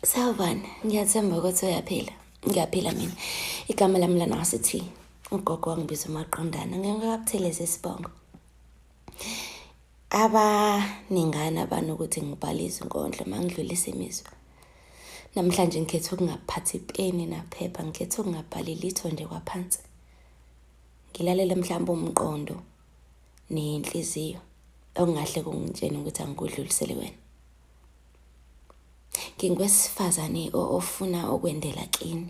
Sawubona, ngiyathemba ukuthi uyaphila. Ngiyaphila mina. Igama lami lana ngasithi ugogo wangibiza uMaqondana. Ngingakabuthelezi isibongo. Abaningana abanokuthi ngibhale izinkondlo mangidlulisa imizwa. Namhlanje ngikhethe ukungaphathi ipeni naphepha, ngikhethe ukungabhali litho nje kwaphansi. Ngilalele mhlawumbe umqondo nenhliziyo okungahle kungitshene ukuthi angikudlulisele wena. Ngingowesifazane ofuna ukwendela kini.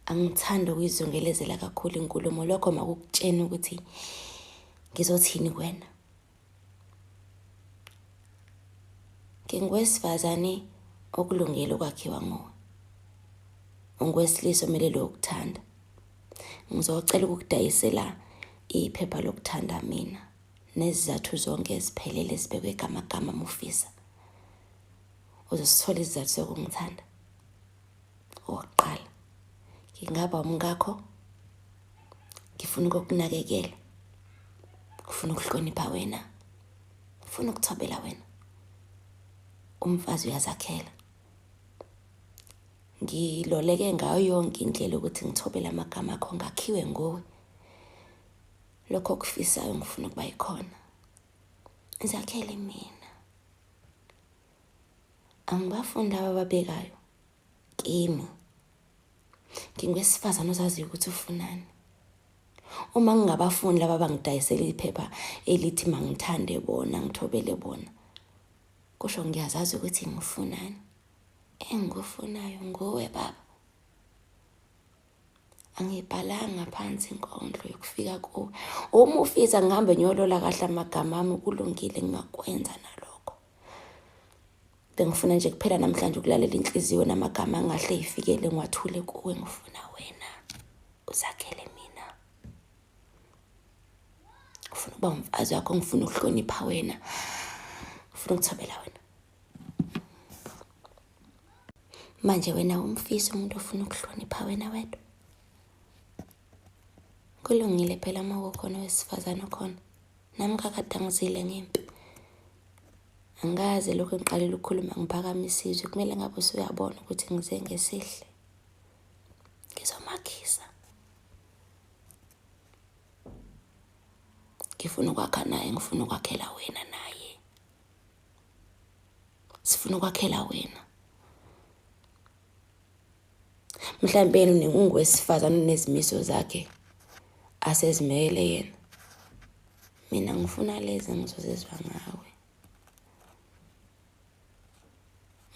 Angithanda ukuyizungelezela kakhulu inkulumo, lokho makukutshena ukuthi ngizothini kuwena. Ngingowesifazane okulungele ukwakhiwa nguwe. Ungowesilisa omelele ukuthanda. Ngizocela ukukudayisela iphepha lokuthanda mina nezizathu zonke eziphelele ezibekwe egamagama mufisa. Uzosithola isizathu sokungithanda. Okokuqala, ngingaba umngakho. Ngifuna ukukunakekela. Ngifuna ukuhlonipha wena. Ngifuna ukuthobela wena. Umfazi uyazakhela. Ngiloleke ngayo yonke indlela ukuthi ngithobele amagama akho ngakhiwe nguwe. Lokho okufisayo ngifuna ukuba yikhona. Ngizakhele mina. Angibafundi abababekayo kimi. Ngingowesifazane ozaziyo ukuthi ufunani. Uma ngingabafundi laba bangidayisela iphepha elithi mangithande bona, ngithobele bona, kusho ngiyazazi ukuthi ngifunani. Engikufunayo nguwe baba. Angibhalanga phansi inkondlo yokufika kuwe. Uma ufisa ngihambe ngiyolola kahle amagama ami, kulungile ngingakwenza nalokho. Bengifuna nje kuphela namhlanje ukulalela inhliziyo namagama angahle ifikele ngiwathule kuwe. Ngifuna wena uzakhele mina. Ngifuna ukuba umfazi wakho, ngifuna ukuhlonipha wena. Ngifuna ukuthobela wena. Manje wena umfisi umuntu ofuna ukuhlonipha wena wedwa. Kulungile phela uma kukhona owesifazane khona. Nami kakade angizile ngempi. Angazi lokho ngiqalela ukukhuluma ngiphakamisa isizwe. Kumele ngabe usuyabona ukuthi ngize ngesihle. Ngizomakhisa. Ngifuna ukwakha naye, ngifuna ukwakhela wena naye. Sifuna ukwakhela wena. Mhlawumbe yena ungowesifazane unezimiso zakhe asezimele yena. Mina ngifuna lezi ngizozizwa ngawe.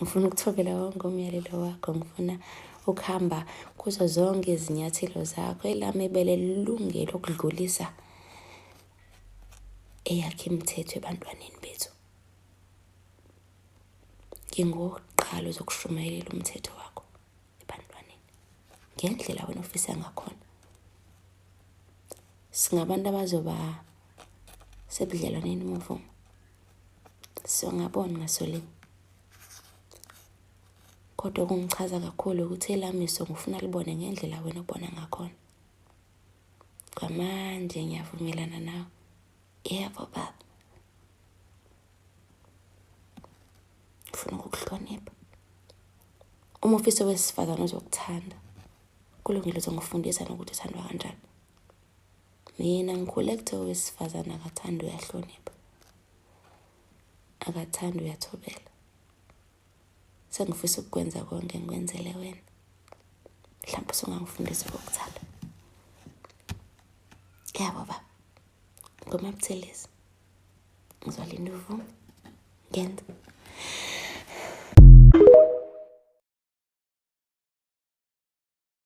Ngifuna ukuthobela wonke umyalelo wakho. Ngifuna ukuhamba kuzo zonke izinyathelo zakho. Elami ibele lilungele ukudlulisa eyakhe imithetho ebantwaneni bethu. Ngingokuqala uzokushumayela umthetho wakho ebantwaneni ngendlela wena ofisa ngakhona. Singabantu abazoba sebudlelwaneni umuvumo. Singabona ngasolinye. Kodwa kungichaza kakhulu ukuthi elamiso ngifuna libone ngendlela wena obona ngakhona. Kwamanje ngiyavumelana nawe. Yebo baba. Ngifuna ukukuhlonipha. Uma ufisa wesifazane uzokuthanda, kulungile uzongifundisa nokuthi uthandwa kanjani. Mina ngikhule kuthiwa owesifazane akathanda uyahlonipha. Akathanda uyathobela. Sengifisa ukukwenza konke ngikwenzele wena. Mhlawumbe usungangifundisa ukuthanda. Yebo baba. Ngomabuthelezi. Ngizolinda uvume. Ngenza.